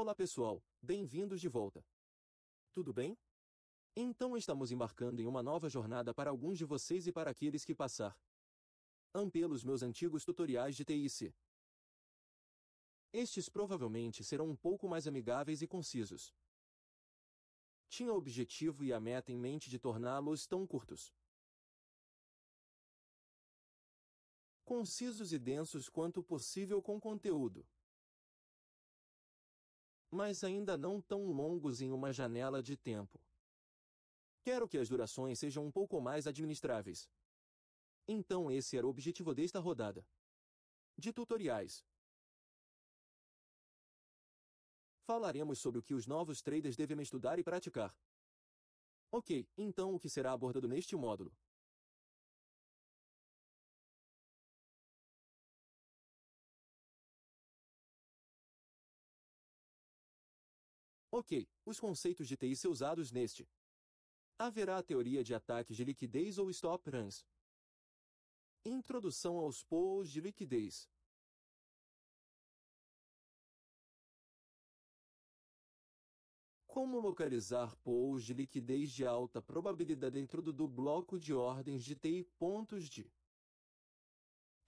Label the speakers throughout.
Speaker 1: Olá pessoal, bem-vindos de volta. Tudo bem? Então estamos embarcando em uma nova jornada para alguns de vocês e para aqueles que passaram pelos meus antigos tutoriais de TIC. Estes provavelmente serão um pouco mais amigáveis e concisos. Tinha o objetivo e a meta em mente de torná-los tão curtos, concisos e densos quanto possível com conteúdo, mas ainda não tão longos em uma janela de tempo. Quero que as durações sejam um pouco mais administráveis. Então esse era o objetivo desta rodada de tutoriais. Falaremos sobre o que os novos traders devem estudar e praticar. Ok, então o que será abordado neste módulo? Ok, os conceitos de TIC usados neste. Haverá a teoria de ataques de liquidez ou stop runs. Introdução aos pools de liquidez. Como localizar pools de liquidez de alta probabilidade dentro do bloco de ordens de TI. Pontos de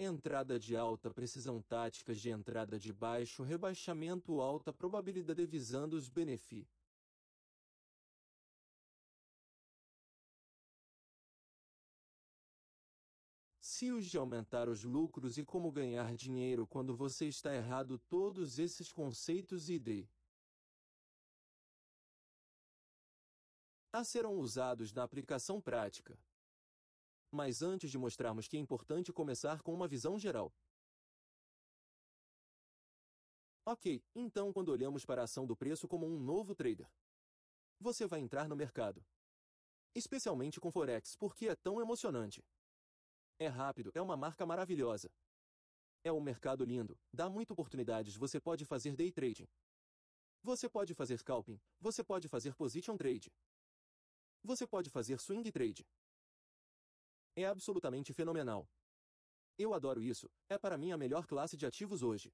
Speaker 1: entrada de alta precisão, táticas de entrada de baixo rebaixamento, alta probabilidade visando os benefícios. Cios de aumentar os lucros e como ganhar dinheiro quando você está errado. Todos esses conceitos serão usados na aplicação prática. Mas antes de mostrarmos que é importante começar com uma visão geral. Ok, então quando olhamos para a ação do preço como um novo trader, você vai entrar no mercado. Especialmente com Forex, porque é tão emocionante. É rápido, é uma marca maravilhosa. É um mercado lindo, dá muitas oportunidades. Você pode fazer day trading. Você pode fazer scalping, você pode fazer position trade. Você pode fazer swing trade. É absolutamente fenomenal. Eu adoro isso, é para mim a melhor classe de ativos hoje.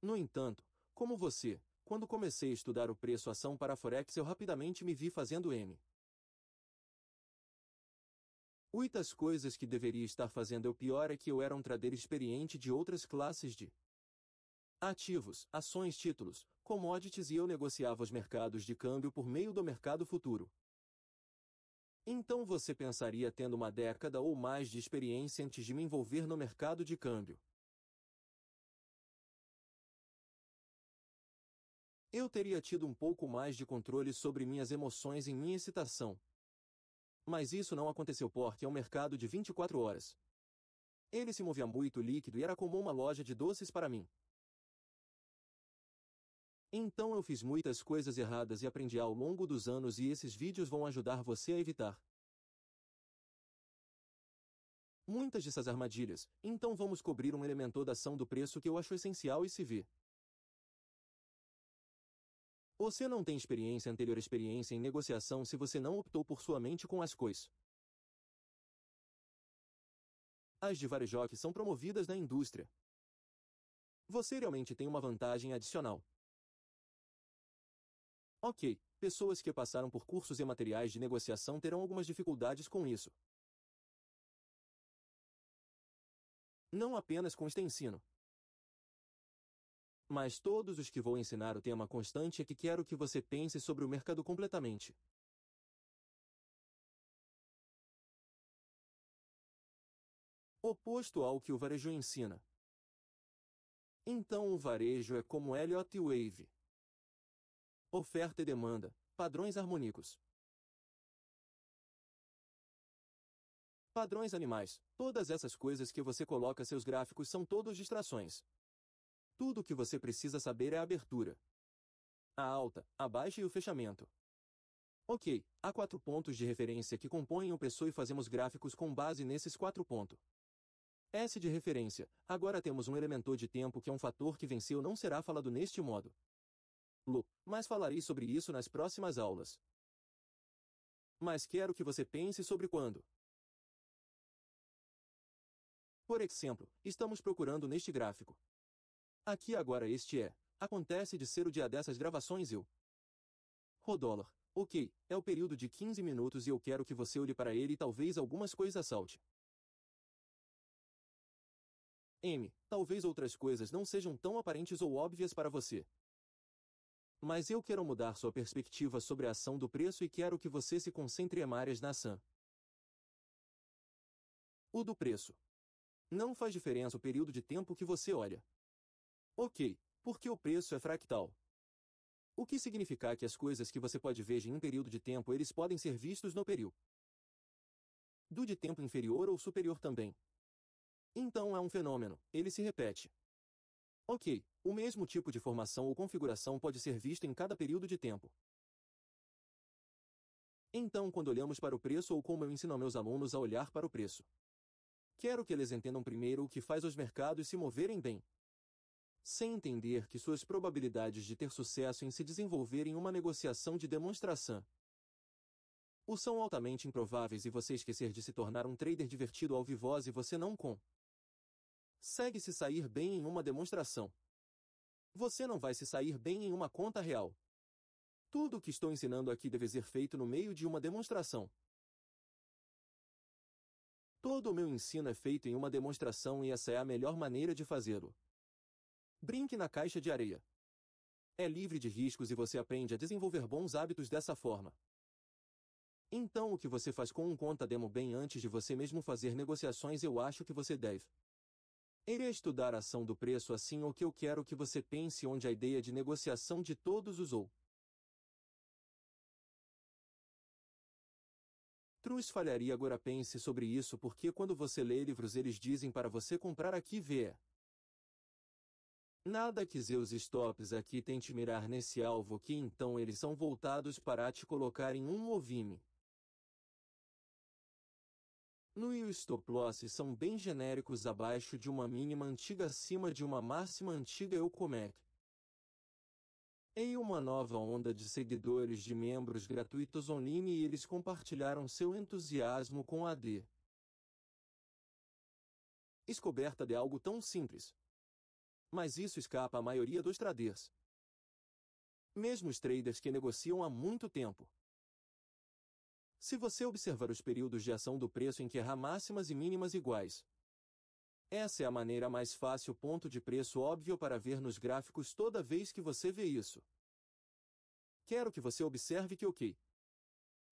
Speaker 1: No entanto, como você, quando comecei a estudar o preço-ação para Forex eu rapidamente me vi fazendo muitas coisas que deveria estar fazendo. O pior é que eu era um trader experiente de outras classes de ativos, ações, títulos, commodities e eu negociava os mercados de câmbio por meio do mercado futuro. Então você pensaria tendo uma década ou mais de experiência antes de me envolver no mercado de câmbio. Eu teria tido um pouco mais de controle sobre minhas emoções em minha excitação. Mas isso não aconteceu porque é um mercado de 24 horas. Ele se movia muito líquido e era como uma loja de doces para mim. Então eu fiz muitas coisas erradas e aprendi ao longo dos anos e esses vídeos vão ajudar você a evitar muitas dessas armadilhas. Então vamos cobrir um elemento da ação do preço que eu acho essencial e se vê. Você não tem anterior experiência em negociação se você não optou por sua mente com as coisas. As de varejo que são promovidas na indústria. Você realmente tem uma vantagem adicional. Ok, pessoas que passaram por cursos e materiais de negociação terão algumas dificuldades com isso. Não apenas com este ensino. Mas todos os que vou ensinar, o tema constante é que quero que você pense sobre o mercado completamente. Oposto ao que o varejo ensina. Então o varejo é como Elliott Wave. Oferta e demanda, padrões harmônicos. Padrões animais, todas essas coisas que você coloca seus gráficos são todos distrações. Tudo o que você precisa saber é a abertura, a alta, a baixa e o fechamento. Ok, há 4 pontos de referência que compõem o preço e fazemos gráficos com base nesses 4 pontos. S de referência, agora temos um elemento de tempo que é um fator que venceu, não será falado neste modo. Mas falarei sobre isso nas próximas aulas. Mas quero que você pense sobre quando. Por exemplo, estamos procurando neste gráfico. Aqui agora este é, Acontece de ser o dia dessas gravações Rodollar. Ok, é o período de 15 minutos e eu quero que você olhe para ele e talvez algumas coisas salte. M. Talvez outras coisas não sejam tão aparentes ou óbvias para você. Mas eu quero mudar sua perspectiva sobre a ação do preço e quero que você se concentre em áreas na ação. O do preço. Não faz diferença o período de tempo que você olha. Ok, porque o preço é fractal. O que significa que as coisas que você pode ver em um período de tempo eles podem ser vistos no período do de tempo inferior ou superior também. Então é um fenômeno, ele se repete. Ok, o mesmo tipo de formação ou configuração pode ser visto em cada período de tempo. Então quando olhamos para o preço ou como eu ensino a meus alunos a olhar para o preço, quero que eles entendam primeiro o que faz os mercados se moverem bem. Sem entender que suas probabilidades de ter sucesso em se desenvolver em uma negociação de demonstração são altamente improváveis e você esquecer de se tornar um trader divertido ao vivoz e você não consegue se sair bem em uma demonstração. Você não vai se sair bem em uma conta real. Tudo o que estou ensinando aqui deve ser feito no meio de uma demonstração. Todo o meu ensino é feito em uma demonstração e essa é a melhor maneira de fazê-lo. Brinque na caixa de areia. É livre de riscos e você aprende a desenvolver bons hábitos dessa forma. Então o que você faz com um conta demo bem antes de você mesmo fazer negociações eu acho que você deve. Irei estudar a ação do preço assim o que eu quero que você pense onde a ideia de negociação de todos os outros falharia agora pense sobre isso porque quando você lê livros eles dizem para você comprar aqui vê. Nada que seus stops aqui tente mirar nesse alvo que então eles são voltados para te colocar em um movime. No e o stop loss são bem genéricos abaixo de uma mínima antiga acima de uma máxima antiga Em uma nova onda de seguidores de membros gratuitos online e eles compartilharam seu entusiasmo com a descoberta de algo tão simples. Mas isso escapa à maioria dos traders. Mesmo os traders que negociam há muito tempo. Se você observar os períodos de ação do preço em que há máximas e mínimas iguais, essa é a maneira mais fácil ponto de preço óbvio para ver nos gráficos toda vez que você vê isso. Quero que você observe que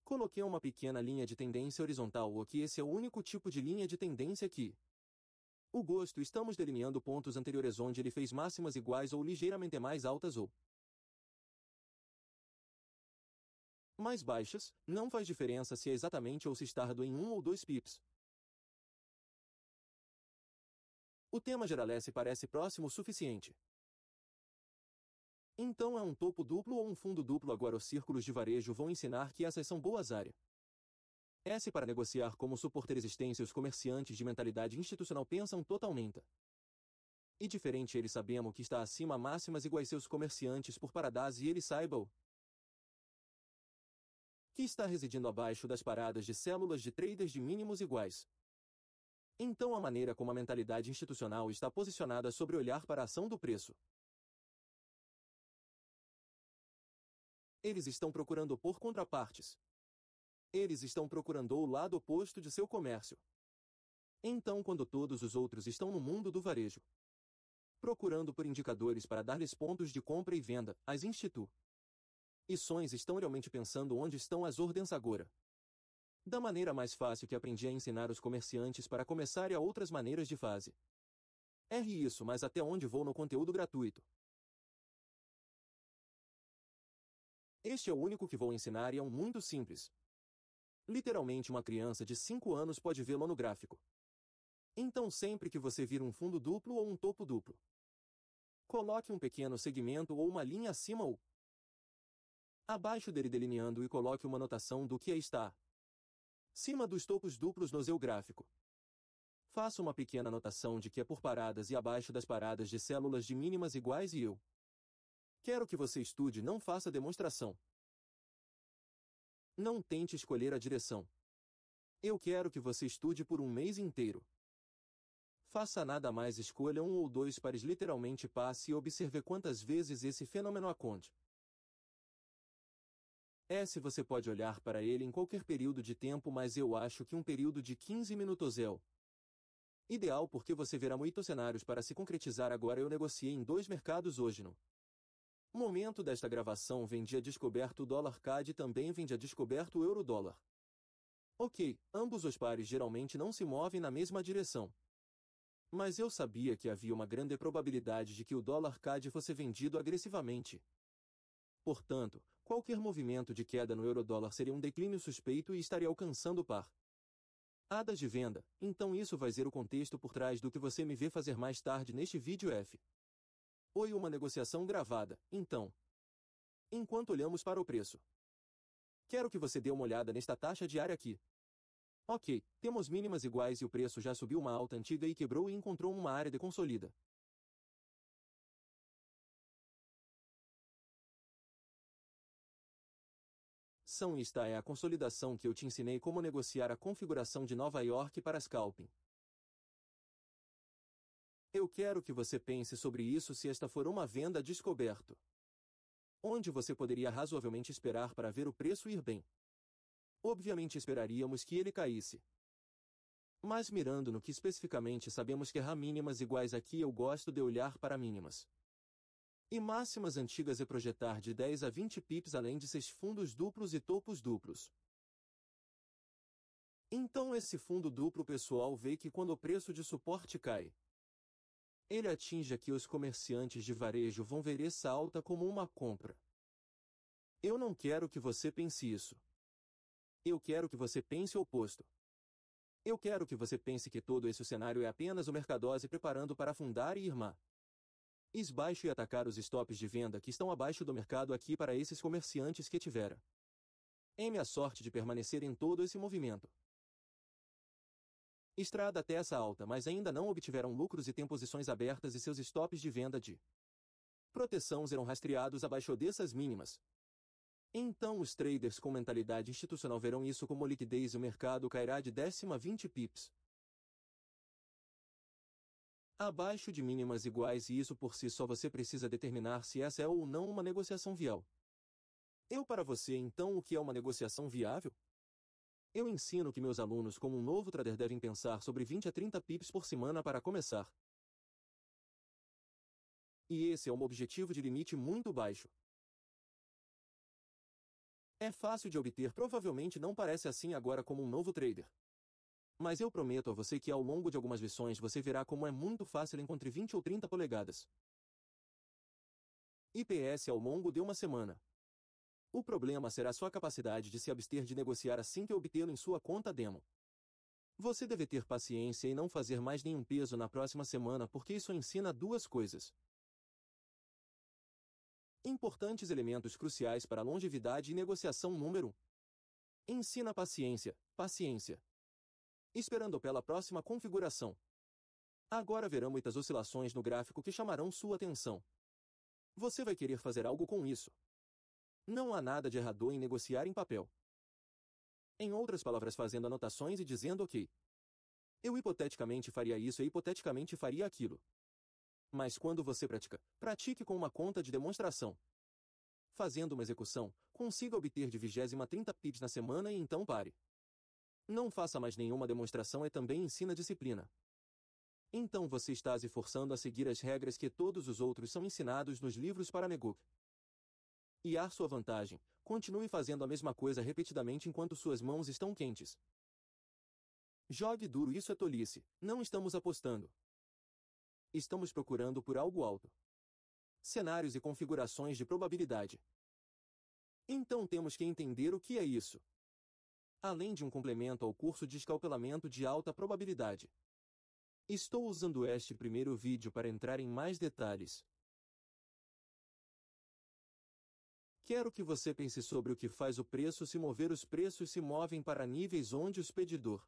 Speaker 1: coloquei uma pequena linha de tendência horizontal ou que esse é o único tipo de linha de tendência que o gosto estamos delineando pontos anteriores onde ele fez máximas iguais ou ligeiramente mais altas ou mais baixas, não faz diferença se é exatamente ou se está em 1 ou 2 pips. O tema geralesse parece próximo o suficiente. Então é um topo duplo ou um fundo duplo agora os círculos de varejo vão ensinar que essas são boas áreas. S para negociar como suportar resistência os comerciantes de mentalidade institucional pensam totalmente. E diferente eles sabemos que está acima máximas iguais seus comerciantes por paradas e eles saibam que está residindo abaixo das paradas de células de traders de mínimos iguais. Então a maneira como a mentalidade institucional está posicionada sobre olhar para a ação do preço. Eles estão procurando por contrapartes. Eles estão procurando o lado oposto de seu comércio. Então quando todos os outros estão no mundo do varejo, procurando por indicadores para dar-lhes pontos de compra e venda, as instituições estão realmente pensando onde estão as ordens agora. Da maneira mais fácil que aprendi a ensinar os comerciantes para começar e a outras maneiras de fase. Isso, mas até onde vou no conteúdo gratuito. Este é o único que vou ensinar e é um muito simples. Literalmente uma criança de 5 anos pode vê-lo no gráfico. Então sempre que você vir um fundo duplo ou um topo duplo, coloque um pequeno segmento ou uma linha acima ou abaixo dele delineando e coloque uma notação do que está acima dos topos duplos no seu gráfico. Faça uma pequena anotação de que é por paradas e abaixo das paradas de células de mínimas iguais e eu quero que você estude, não faça demonstração. Não tente escolher a direção. Eu quero que você estude por um mês inteiro. faça nada mais, escolha um ou dois pares, literalmente passe e observe quantas vezes esse fenômeno acontece. Se você pode olhar para ele em qualquer período de tempo, mas eu acho que um período de 15 minutos é o ideal, porque você verá muitos cenários para se concretizar. Agora eu negociei em 2 mercados hoje. No momento desta gravação vendi a descoberto o dólar CAD e também vendi a descoberto o euro-dólar. Ok, ambos os pares geralmente não se movem na mesma direção. Mas eu sabia que havia uma grande probabilidade de que o dólar CAD fosse vendido agressivamente. Portanto, qualquer movimento de queda no euro-dólar seria um declínio suspeito e estaria alcançando o par. Hadas de venda, então isso vai ser o contexto por trás do que você me vê fazer mais tarde neste vídeo F. Oi, uma negociação gravada, então. Enquanto olhamos para o preço, quero que você dê uma olhada nesta taxa diária aqui. Ok, temos mínimas iguais e o preço já subiu uma alta antiga e quebrou e encontrou uma área de consolida. Esta é a consolidação que eu te ensinei como negociar a configuração de Nova York para scalping. Eu quero que você pense sobre isso se esta for uma venda descoberto. Onde você poderia razoavelmente esperar para ver o preço ir bem? Obviamente esperaríamos que ele caísse. Mas mirando no que especificamente sabemos que há mínimas iguais aqui, eu gosto de olhar para mínimas e máximas antigas e projetar de 10 a 20 pips além de 6 fundos duplos e topos duplos. Então esse fundo duplo pessoal vê que quando o preço de suporte cai, ele atinge aqui, os comerciantes de varejo vão ver essa alta como uma compra. Eu não quero que você pense isso. Eu quero que você pense o oposto. Eu quero que você pense que todo esse cenário é apenas o mercado se preparando para afundar e ir mais baixo e atacar os stops de venda que estão abaixo do mercado aqui para esses comerciantes que tiveram a sorte de permanecer em todo esse movimento estrada até essa alta, mas ainda não obtiveram lucros e têm posições abertas e seus stops de venda de proteção serão rastreados abaixo dessas mínimas. Então os traders com mentalidade institucional verão isso como liquidez e o mercado cairá de 10 a 20 pips abaixo de mínimas iguais, e isso por si só você precisa determinar se essa é ou não uma negociação viável. Para você, então, o que é uma negociação viável? Eu ensino que meus alunos, como um novo trader, devem pensar sobre 20 a 30 pips por semana para começar. E esse é um objetivo de limite muito baixo. É fácil de obter, provavelmente não parece assim agora como um novo trader. Mas eu prometo a você que ao longo de algumas lições você verá como é muito fácil encontrar 20 ou 30 polegadas. IPS ao longo de uma semana. O problema será sua capacidade de se abster de negociar assim que obtê-lo em sua conta demo. Você deve ter paciência e não fazer mais nenhum peso na próxima semana, porque isso ensina duas coisas importantes, elementos cruciais para a longevidade e negociação. Número 1. Ensina paciência, paciência. Esperando pela próxima configuração. Agora verão muitas oscilações no gráfico que chamarão sua atenção. Você vai querer fazer algo com isso. Não há nada de errado em negociar em papel. Em outras palavras, fazendo anotações e dizendo ok. Eu hipoteticamente faria isso e hipoteticamente faria aquilo. Mas quando você pratique com uma conta de demonstração. Fazendo uma execução, consiga obter de 20 a 30 pips na semana e então pare. Não faça mais nenhuma demonstração e também ensina disciplina. Então você está se forçando a seguir as regras que todos os outros são ensinados nos livros para negociar. E a sua vantagem, continue fazendo a mesma coisa repetidamente enquanto suas mãos estão quentes. Jogue duro, isso é tolice, não estamos apostando. Estamos procurando por algo alto. Cenários e configurações de probabilidade. Então temos que entender o que é isso. Além de um complemento ao curso de escalpelamento de alta probabilidade. Estou usando este primeiro vídeo para entrar em mais detalhes. Quero que você pense sobre o que faz o preço se mover. Os preços se movem para níveis onde os pedidor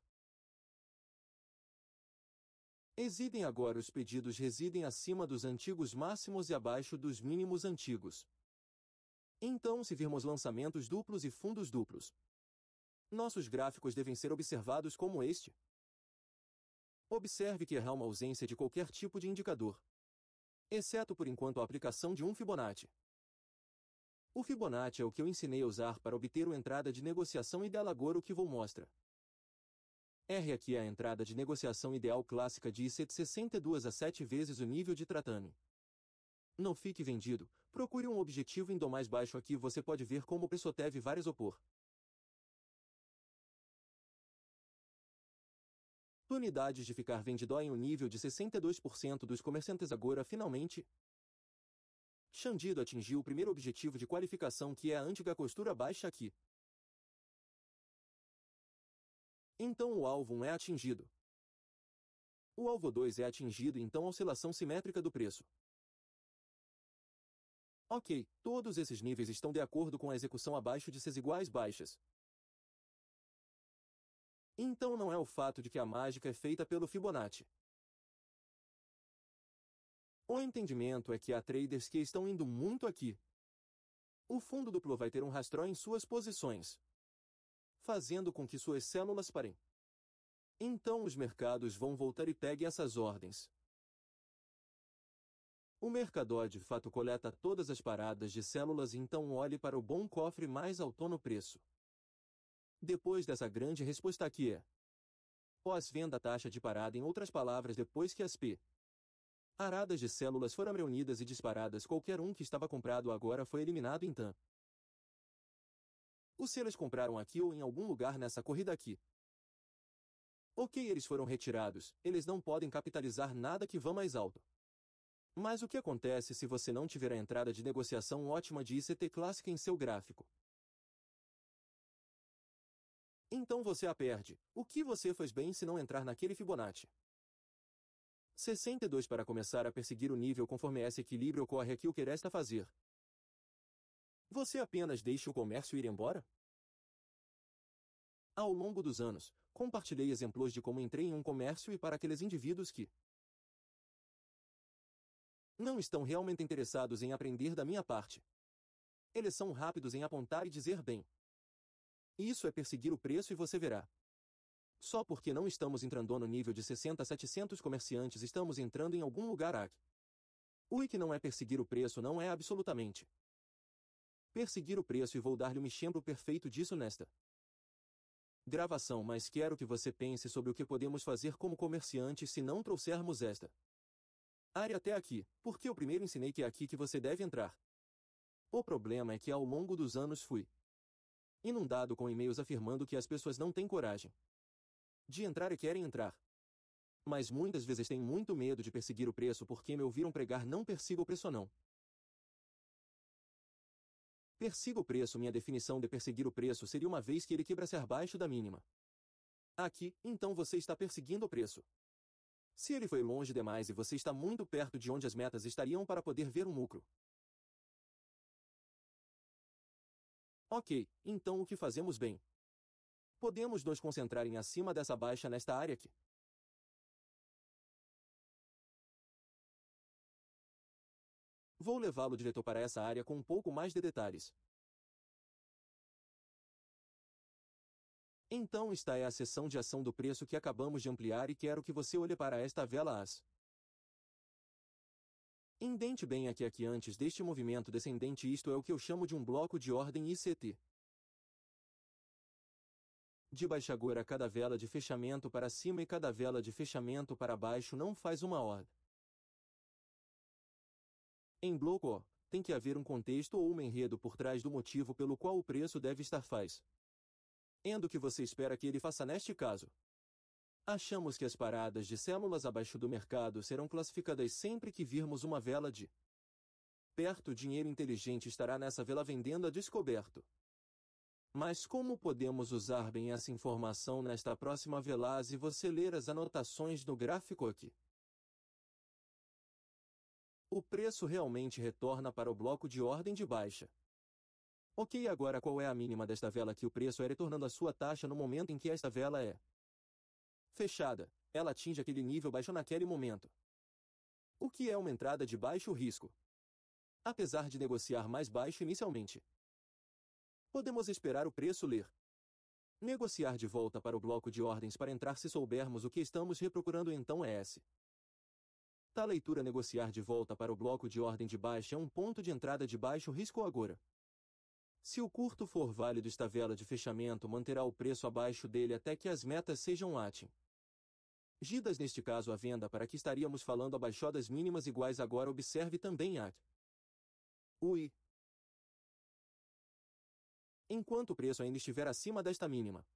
Speaker 1: residem agora. Os pedidos residem acima dos antigos máximos e abaixo dos mínimos antigos. Então, se virmos lançamentos duplos e fundos duplos, nossos gráficos devem ser observados como este. Observe que há uma ausência de qualquer tipo de indicador, exceto por enquanto a aplicação de um Fibonacci. O Fibonacci é o que eu ensinei a usar para obter a entrada de negociação ideal. Agora o que vou mostrar. R aqui é a entrada de negociação ideal clássica de IC de 62 a 7 vezes o nível de Tratamen. Não fique vendido, procure um objetivo indo mais baixo. Aqui você pode ver como o preço teve várias opor. Unidades de ficar vendido em um nível de 62% dos comerciantes. Agora finalmente, Xandido atingiu o primeiro objetivo de qualificação, que é a antiga costura baixa aqui. Então o alvo 1 é atingido. O alvo 2 é atingido, então a oscilação simétrica do preço. Ok, todos esses níveis estão de acordo com a execução abaixo de Cs iguais baixas. Então não é o fato de que a mágica é feita pelo Fibonacci. O entendimento é que há traders que estão indo muito aqui. O fundo duplo vai ter um rastro em suas posições, fazendo com que suas células parem. Então os mercados vão voltar e peguem essas ordens. O mercador de fato coleta todas as paradas de células, então olhe para o bom cofre mais alto no preço. Depois dessa grande resposta aqui é pós-venda taxa de parada, em outras palavras, depois que as P aradas de células foram reunidas e disparadas, qualquer um que estava comprado agora foi eliminado. Então, se eles compraram aqui ou em algum lugar nessa corrida aqui, ok, eles foram retirados, eles não podem capitalizar nada que vá mais alto. Mas o que acontece se você não tiver a entrada de negociação ótima de ICT clássica em seu gráfico? Então você a perde. O que você fez bem se não entrar naquele Fibonacci? 62 para começar a perseguir o nível conforme esse equilíbrio ocorre aqui. O que resta fazer? Você apenas deixa o comércio ir embora? Ao longo dos anos, compartilhei exemplos de como entrei em um comércio e para aqueles indivíduos que não estão realmente interessados em aprender da minha parte. Eles são rápidos em apontar e dizer bem. Isso é perseguir o preço e você verá. Só porque não estamos entrando no nível de 60 a 700 comerciantes, estamos entrando em algum lugar aqui. O que não é perseguir o preço, não é absolutamente perseguir o preço, e vou dar-lhe um exemplo perfeito disso nesta gravação, mas quero que você pense sobre o que podemos fazer como comerciantes se não trouxermos esta área até aqui, porque eu primeiro ensinei que é aqui que você deve entrar. O problema é que ao longo dos anos fui inundado com e-mails afirmando que as pessoas não têm coragem de entrar e querem entrar. Mas muitas vezes têm muito medo de perseguir o preço porque me ouviram pregar: não persiga o preço não. Persiga o preço. Minha definição de perseguir o preço seria uma vez que ele quebra-se abaixo da mínima. Aqui, então você está perseguindo o preço. Se ele foi longe demais e você está muito perto de onde as metas estariam para poder ver um lucro. Ok, então o que fazemos bem? Podemos nos concentrar em acima dessa baixa nesta área aqui. Vou levá-lo direto para essa área com um pouco mais de detalhes. Então esta é a seção de ação do preço que acabamos de ampliar e quero que você olhe para esta vela AS. Indente bem aqui antes deste movimento descendente, isto é o que eu chamo de um bloco de ordem ICT. De baixa agora, cada vela de fechamento para cima e cada vela de fechamento para baixo não faz uma ordem. Em bloco, tem que haver um contexto ou um enredo por trás do motivo pelo qual o preço deve estar faz. O que você espera que ele faça neste caso? Achamos que as paradas de células abaixo do mercado serão classificadas sempre que virmos uma vela de perto. O dinheiro inteligente estará nessa vela vendendo a descoberto. Mas como podemos usar bem essa informação nesta próxima vela e você ler as anotações no gráfico aqui? O preço realmente retorna para o bloco de ordem de baixa. Ok, agora qual é a mínima desta vela aqui? O preço é retornando a sua taxa no momento em que esta vela é fechada. Ela atinge aquele nível baixo naquele momento. O que é uma entrada de baixo risco? Apesar de negociar mais baixo inicialmente, podemos esperar o preço ler Negociar de volta para o bloco de ordens para entrar se soubermos o que estamos reprocurando então é S. Tá leitura negociar de volta para o bloco de ordem de baixa é um ponto de entrada de baixo risco agora. Se o curto for válido esta vela de fechamento manterá o preço abaixo dele até que as metas sejam atingidas neste caso a venda para que estaríamos falando abaixadas mínimas iguais agora observe também a UI. Enquanto o preço ainda estiver acima desta mínima.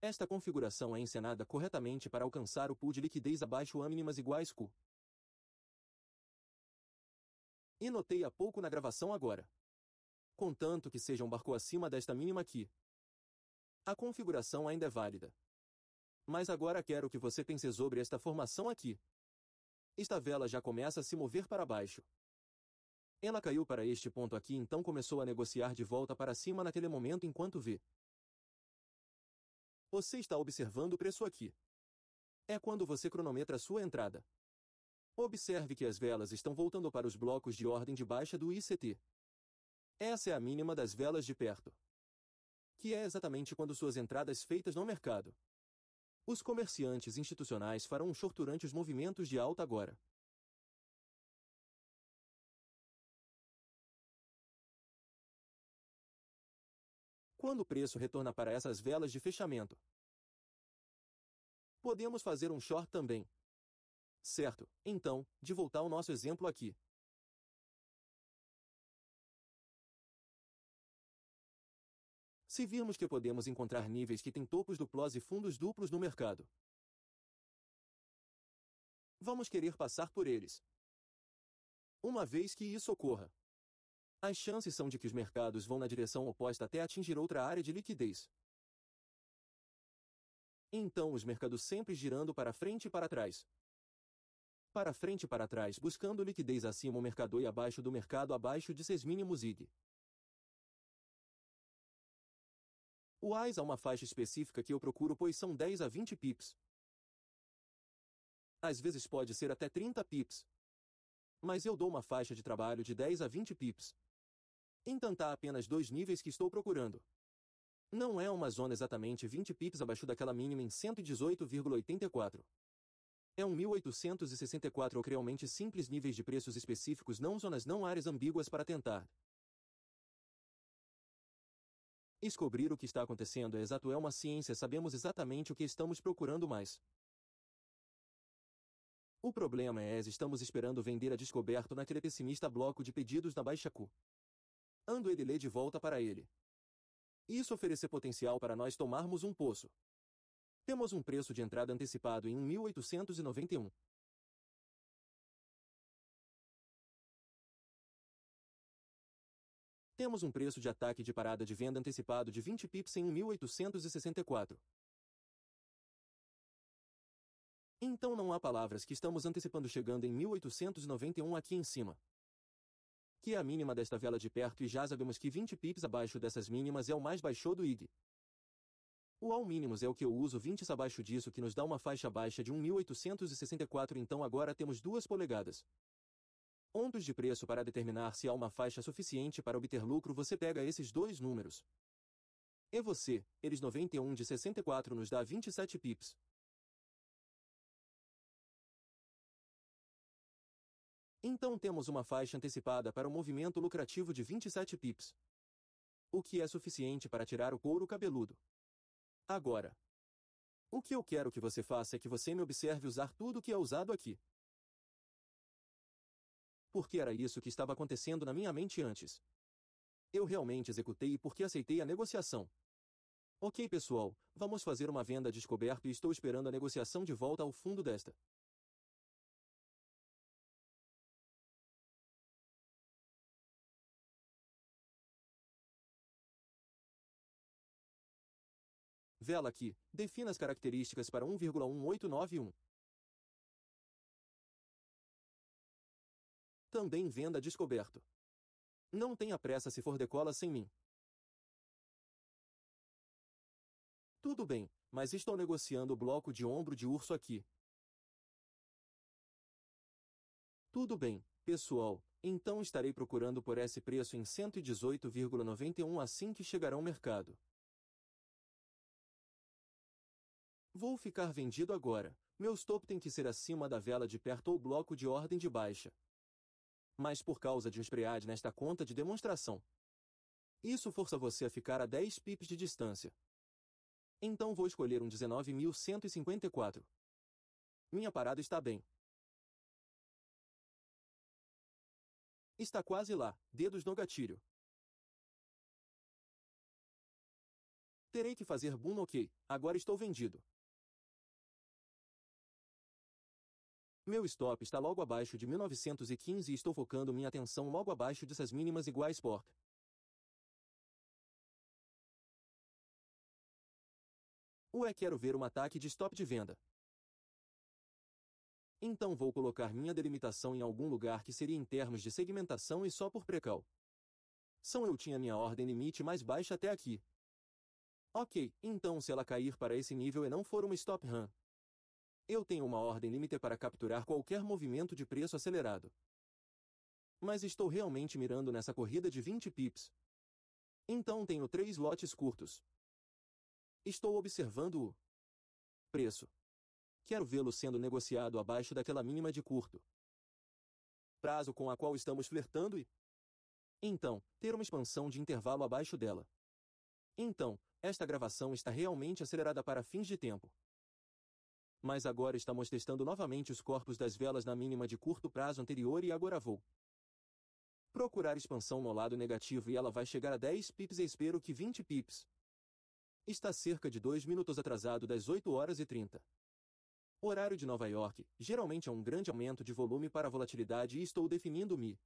Speaker 1: Esta configuração é encenada corretamente para alcançar o pool de liquidez abaixo a mínimas iguais Q. E notei há pouco na gravação agora. Contanto que seja um barco acima desta mínima aqui. A configuração ainda é válida. Mas agora quero que você pense sobre esta formação aqui. Esta vela já começa a se mover para baixo. Ela caiu para este ponto aqui então começou a negociar de volta para cima naquele momento enquanto vê. Você está observando o preço aqui. É quando você cronometra sua entrada. Observe que as velas estão voltando para os blocos de ordem de baixa do ICT. Essa é a mínima das velas de perto. Que é exatamente quando suas entradas feitas no mercado. Os comerciantes institucionais farão um short durante os movimentos de alta agora. Quando o preço retorna para essas velas de fechamento, podemos fazer um short também. Certo, então, de voltar ao nosso exemplo aqui. Se virmos que podemos encontrar níveis que têm topos duplos e fundos duplos no mercado, vamos querer passar por eles. Uma vez que isso ocorra, as chances são de que os mercados vão na direção oposta até atingir outra área de liquidez. Então os mercados sempre girando para frente e para trás. Para frente e para trás buscando liquidez acima o mercado e abaixo do mercado abaixo de seus mínimos IG. O AIS há uma faixa específica que eu procuro pois são 10 a 20 pips. Às vezes pode ser até 30 pips. Mas eu dou uma faixa de trabalho de 10 a 20 pips. Então tá apenas dois níveis que estou procurando. Não é uma zona exatamente 20 pips abaixo daquela mínima em 118,84. É um 1864 ou realmente simples níveis de preços específicos não zonas não áreas ambíguas para tentar descobrir o que está acontecendo é exato é uma ciência sabemos exatamente o que estamos procurando mais. O problema é estamos esperando vender a descoberto naquele pessimista bloco de pedidos na baixa Q. Ando ele lê de volta para ele. Isso oferecer potencial para nós tomarmos um poço. Temos um preço de entrada antecipado em 1891. Temos um preço de ataque de parada de venda antecipado de 20 pips em 1864. Então não há palavras que estamos antecipando chegando em 1891 aqui em cima. Que é a mínima desta vela de perto e já sabemos que 20 pips abaixo dessas mínimas é o mais baixo do IG. O all mínimos é o que eu uso 20 abaixo disso que nos dá uma faixa baixa de 1864 então agora temos 2 polegadas. Pontos de preço para determinar se há uma faixa suficiente para obter lucro você pega esses dois números. E você, eles 91 de 64 nos dá 27 pips. Então temos uma faixa antecipada para o movimento lucrativo de 27 pips. O que é suficiente para tirar o couro cabeludo. Agora, o que eu quero que você faça é que você me observe usar tudo o que é usado aqui. Porque era isso que estava acontecendo na minha mente antes. Eu realmente executei porque aceitei a negociação. Ok pessoal, vamos fazer uma venda descoberto e estou esperando a negociação de volta ao fundo desta. Vela aqui, defina as características para 1,1891. Também venda descoberto. Não tenha pressa se for decola sem mim. Tudo bem, mas estou negociando o bloco de ombro de urso aqui. Tudo bem, pessoal, então estarei procurando por esse preço em 118,91 assim que chegará ao mercado. Vou ficar vendido agora. Meu stop tem que ser acima da vela de perto ou bloco de ordem de baixa. Mas por causa de um spread nesta conta de demonstração, isso força você a ficar a 10 pips de distância. Então vou escolher um 19.154. Minha parada está bem. Está quase lá, dedos no gatilho. Terei que fazer boom ok, agora estou vendido. Meu stop está logo abaixo de 1915 e estou focando minha atenção logo abaixo dessas mínimas iguais por. Quero ver um ataque de stop de venda. Então vou colocar minha delimitação em algum lugar que seria em termos de segmentação e só por precaução. Eu tinha minha ordem limite mais baixa até aqui. Ok, então se ela cair para esse nível e não for uma stop run, eu tenho uma ordem limite para capturar qualquer movimento de preço acelerado. Mas estou realmente mirando nessa corrida de 20 pips. Então tenho 3 lotes curtos. Estou observando o preço. Quero vê-lo sendo negociado abaixo daquela mínima de curto prazo com a qual estamos flertando e, então, ter uma expansão de intervalo abaixo dela. Então, esta gravação está realmente acelerada para fins de tempo. Mas agora estamos testando novamente os corpos das velas na mínima de curto prazo anterior e agora vou procurar expansão no lado negativo e ela vai chegar a 10 pips e espero que 20 pips. Está cerca de 2 minutos atrasado das 8h30. Horário de Nova York, geralmente há um grande aumento de volume para a volatilidade e estou definindo-me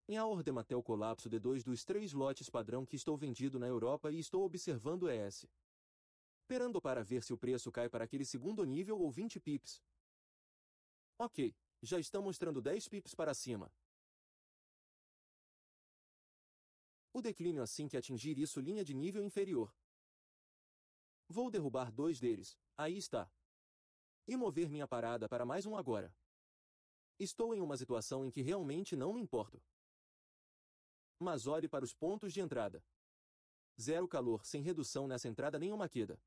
Speaker 1: em a ordem até o colapso de 2 dos 3 lotes padrão que estou vendido na Europa e estou observando ES. Esperando para ver se o preço cai para aquele segundo nível ou 20 pips. Ok, já está mostrando 10 pips para cima. O declínio assim que atingir isso linha de nível inferior. Vou derrubar 2 deles, aí está. E mover minha parada para mais um agora. Estou em uma situação em que realmente não me importo. Mas olhe para os pontos de entrada. Zero calor sem redução nessa entrada nenhuma queda.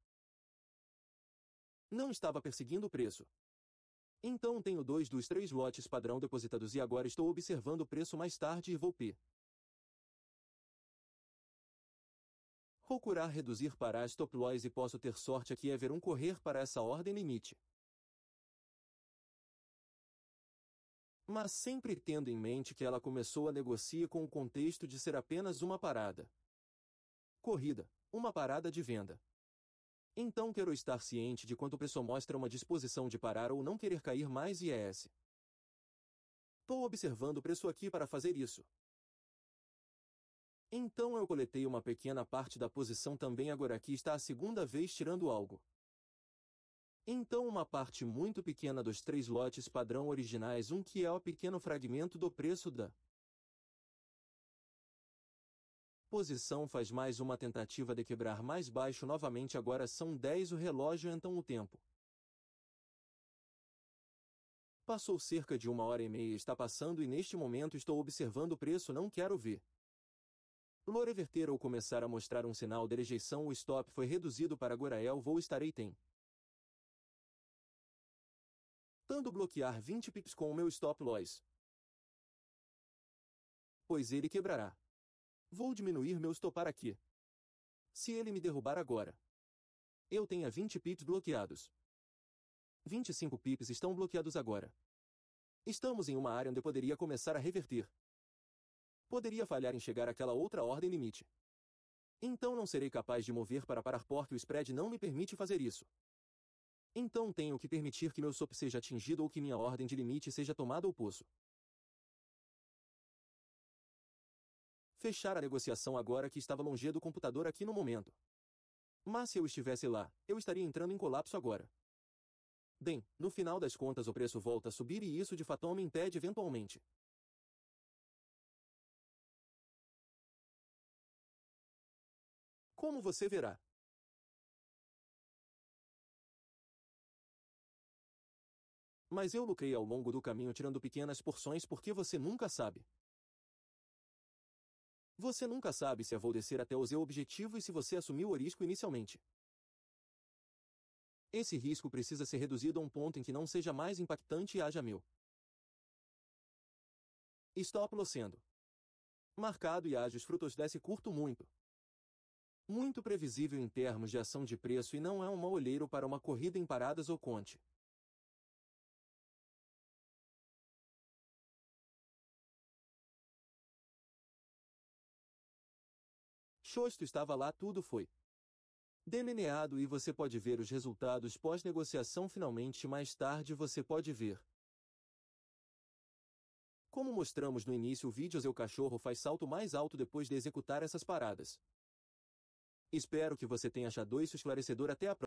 Speaker 1: Não estava perseguindo o preço. Então tenho 2 dos 3 lotes padrão depositados e agora estou observando o preço mais tarde e vou procurar reduzir para a stop loss e posso ter sorte aqui é ver um correr para essa ordem limite. Mas sempre tendo em mente que ela começou a negociar com o contexto de ser apenas uma parada. Corrida, uma parada de venda. Então quero estar ciente de quanto o preço mostra uma disposição de parar ou não querer cair mais e ES. Estou observando o preço aqui para fazer isso. Então eu coletei uma pequena parte da posição também agora aqui está a segunda vez tirando algo. Então uma parte muito pequena dos 3 lotes padrão originais que é o pequeno fragmento do preço da posição faz mais uma tentativa de quebrar mais baixo novamente agora são 10 o relógio então o tempo. Passou cerca de 1h30 está passando e neste momento estou observando o preço não quero ver. Reverter ou começar a mostrar um sinal de rejeição o stop foi reduzido para Gorael vou estarei tem. Tentando bloquear 20 pips com o meu stop loss. Pois ele quebrará. Vou diminuir meu stopar aqui. Se ele me derrubar agora, eu tenho 20 pips bloqueados. 25 pips estão bloqueados agora. Estamos em uma área onde poderia começar a reverter. Poderia falhar em chegar àquela outra ordem limite. Então não serei capaz de mover para parar porque o spread não me permite fazer isso. Então tenho que permitir que meu stop seja atingido ou que minha ordem de limite seja tomada ou poço. Fechar a negociação agora que estava longe do computador aqui no momento. Mas se eu estivesse lá, eu estaria entrando em colapso agora. Bem, no final das contas o preço volta a subir e isso de fato me impede eventualmente. Como você verá. Mas eu lucrei ao longo do caminho tirando pequenas porções porque você nunca sabe. Você nunca sabe se eu vou descer até o seu objetivo e se você assumiu o risco inicialmente. Esse risco precisa ser reduzido a um ponto em que não seja mais impactante e haja 1000 stop loss sendo marcado e haja os frutos desse curto muito previsível em termos de ação de preço e não é um mau olheiro para uma corrida em paradas ou conte. Chosto estava lá, tudo foi delineado e você pode ver os resultados pós-negociação. Finalmente, mais tarde você pode ver. Como mostramos no início, o vídeo, seu cachorro faz salto mais alto depois de executar essas paradas. Espero que você tenha achado isso esclarecedor. Até a próxima.